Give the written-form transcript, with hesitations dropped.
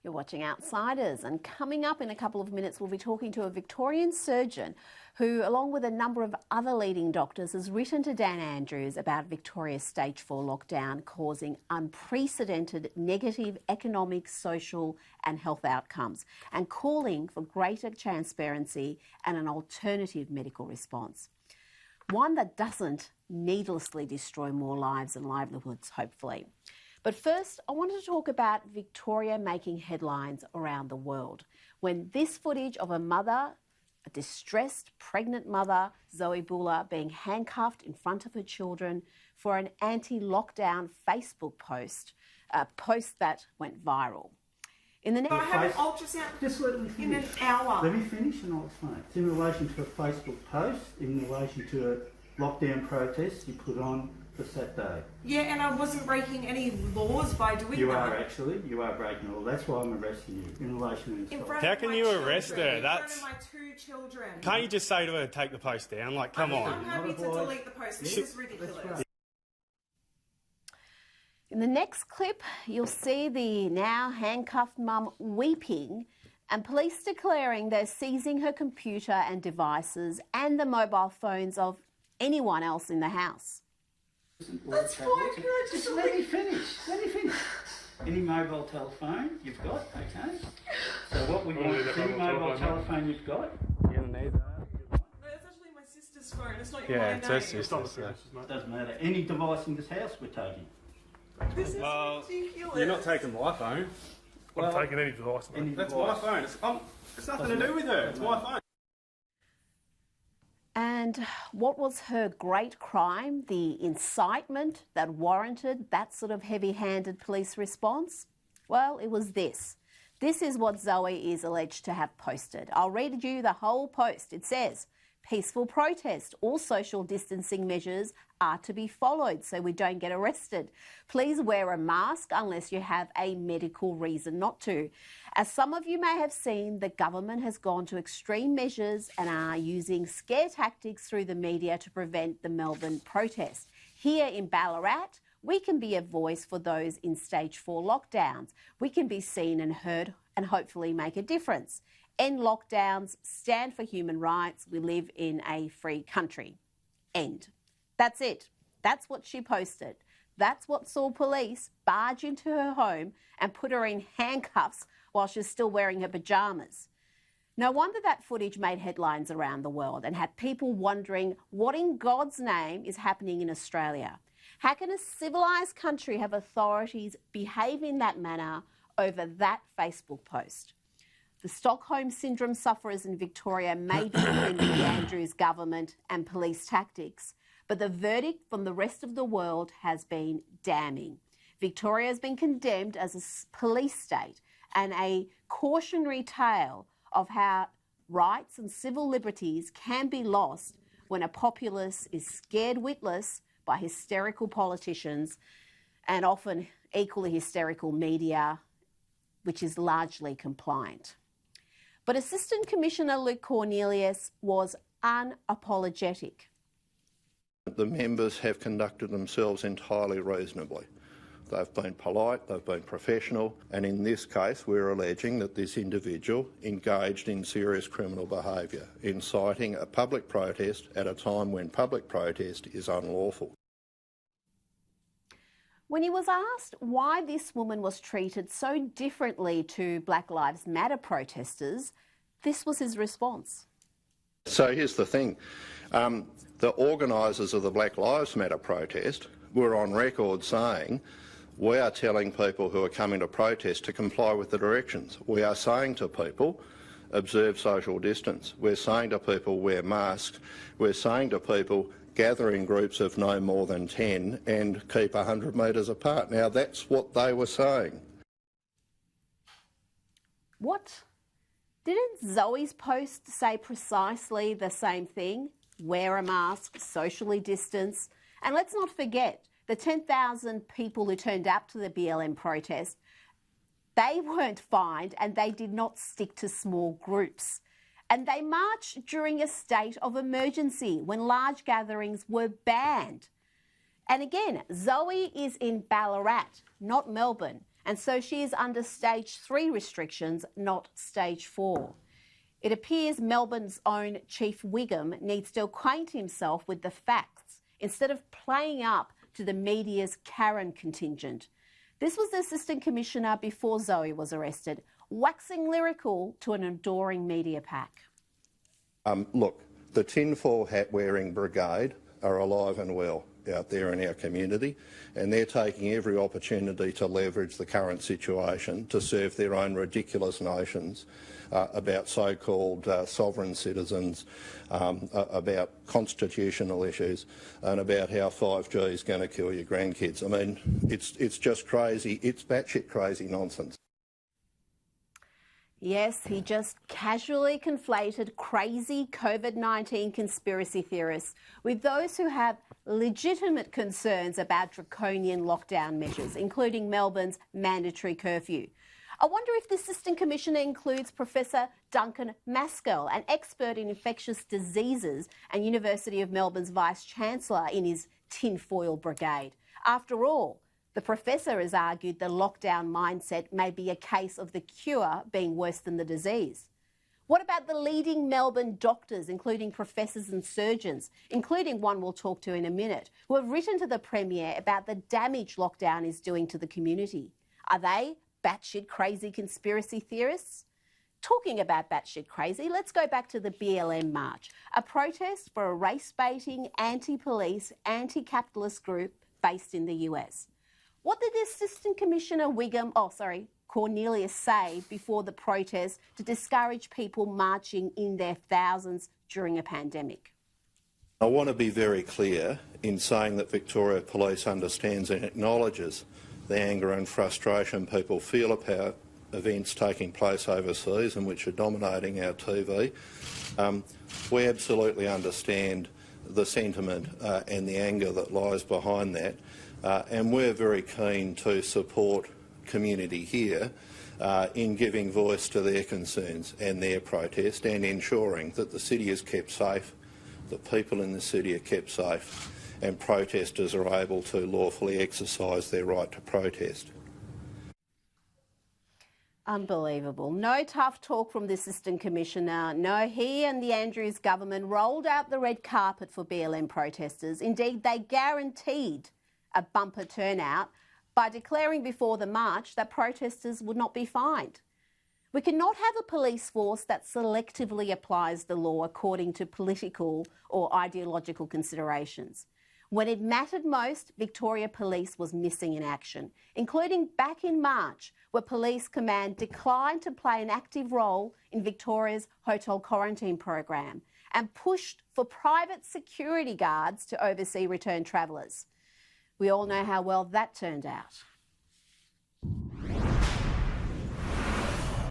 You're watching Outsiders, and coming up in a couple of minutes we'll be talking to a Victorian surgeon who, along with a number of other leading doctors, has written to Dan Andrews about Victoria's stage 4 lockdown causing unprecedented negative economic, social and health outcomes, and calling for greater transparency and an alternative medical response. One that doesn't needlessly destroy more lives and livelihoods, hopefully. But first, I wanted to talk about Victoria making headlines around the world when this footage of a mother, a distressed pregnant mother, Zoe Buhler, being handcuffed in front of her children for an anti-lockdown Facebook post, a post that went viral. In the next... I have an ultrasound just let me finish. in an hour. Let me finish and I'll explain. It's in relation to a Facebook post, in relation to a lockdown protest you put on for Saturday. Yeah, and I wasn't breaking any laws by doing that. You are actually. You are breaking law. That's why I'm arresting you in relation to this. How can you arrest her? That's... In front of my 2 children. Can't you just say to her, take the post down? Like, come on. I'm happy to delete the post. This is ridiculous. In the next clip, you'll see the now handcuffed mum weeping and police declaring they're seizing her computer and devices and the mobile phones of anyone else in the house. That's fine. Just let me finish. Let me finish. Any mobile telephone you've got, okay? So what we want is any mobile telephone you've got. You're going to need that. No, that's actually my sister's phone. It's not your Yeah, name. it's her sister's. Doesn't matter. Any device in this house we're taking. This is ridiculous. You're not taking my phone. I'm taking any device. Any That's device. my phone. It's nothing to do with her. It's my phone. And what was her great crime, the incitement that warranted that sort of heavy-handed police response? Well, it was this. This is what Zoe is alleged to have posted. I'll read you the whole post. It says, peaceful protest. All social distancing measures are to be followed so we don't get arrested. Please wear a mask unless you have a medical reason not to. As some of you may have seen, the government has gone to extreme measures and are using scare tactics through the media to prevent the Melbourne protest. Here in Ballarat, we can be a voice for those in stage 4 lockdowns. We can be seen and heard and hopefully make a difference. End lockdowns, stand for human rights. We live in a free country. End. That's it. That's what she posted. That's what saw police barge into her home and put her in handcuffs while she's still wearing her pyjamas. No wonder that footage made headlines around the world and had people wondering what in God's name is happening in Australia. How can a civilised country have authorities behave in that manner over that Facebook post? The Stockholm Syndrome sufferers in Victoria may be defending the Andrews government and police tactics, but the verdict from the rest of the world has been damning. Victoria has been condemned as a police state and a cautionary tale of how rights and civil liberties can be lost when a populace is scared witless by hysterical politicians and often equally hysterical media, which is largely compliant. But Assistant Commissioner Luke Cornelius was unapologetic. The members have conducted themselves entirely reasonably. They've been polite, they've been professional, and in this case we're alleging that this individual engaged in serious criminal behaviour, inciting a public protest at a time when public protest is unlawful. When he was asked why this woman was treated so differently to Black Lives Matter protesters, this was his response. So here's the thing. The organisers of the Black Lives Matter protest were on record saying, we are telling people who are coming to protest to comply with the directions. We are saying to people, observe social distance. We're saying to people, wear masks. We're saying to people, gather in groups of no more than 10 and keep 100 metres apart. Now, that's what they were saying. What? Didn't Zoe's post say precisely the same thing? Wear a mask, socially distance. And let's not forget, the 10,000 people who turned up to the BLM protest, they weren't fined and they did not stick to small groups. And they marched during a state of emergency when large gatherings were banned. And again, Zoe is in Ballarat, not Melbourne. and so she is under stage 3 restrictions, not stage 4. It appears Melbourne's own Chief Wiggum needs to acquaint himself with the facts instead of playing up to the media's Karen contingent. This was the Assistant Commissioner before Zoe was arrested, waxing lyrical to an adoring media pack. Look, the tinfoil hat wearing brigade are alive and well out there in our community, and they're taking every opportunity to leverage the current situation to serve their own ridiculous notions about so-called sovereign citizens, about constitutional issues, and about how 5G is going to kill your grandkids. I mean, it's just crazy. It's batshit crazy nonsense. Yes, he just casually conflated crazy COVID-19 conspiracy theorists with those who have legitimate concerns about draconian lockdown measures, including Melbourne's mandatory curfew. I wonder if the Assistant Commissioner includes Professor Duncan Maskell, an expert in infectious diseases and University of Melbourne's Vice-Chancellor, in his tinfoil brigade. After all, the professor has argued the lockdown mindset may be a case of the cure being worse than the disease. What about the leading Melbourne doctors, including professors and surgeons, including one we'll talk to in a minute, who have written to the Premier about the damage lockdown is doing to the community? Are they batshit crazy conspiracy theorists? Talking about batshit crazy, let's go back to the BLM march, a protest for a race-baiting, anti-police, anti-capitalist group based in the US. What did the Assistant Commissioner Cornelius say before the protest to discourage people marching in their thousands during a pandemic? I want to be very clear in saying that Victoria Police understands and acknowledges the anger and frustration people feel about events taking place overseas and which are dominating our TV. We absolutely understand the sentiment and the anger that lies behind that. And we're very keen to support community here in giving voice to their concerns and their protest, and ensuring that the city is kept safe, that people in the city are kept safe, and protesters are able to lawfully exercise their right to protest. Unbelievable. No tough talk from the Assistant Commissioner. No, he and the Andrews government rolled out the red carpet for BLM protesters. Indeed, they guaranteed a bumper turnout by declaring before the march that protesters would not be fined. We cannot have a police force that selectively applies the law according to political or ideological considerations. When it mattered most, Victoria Police was missing in action, including back in March, where Police Command declined to play an active role in Victoria's hotel quarantine program and pushed for private security guards to oversee return travellers. We all know how well that turned out.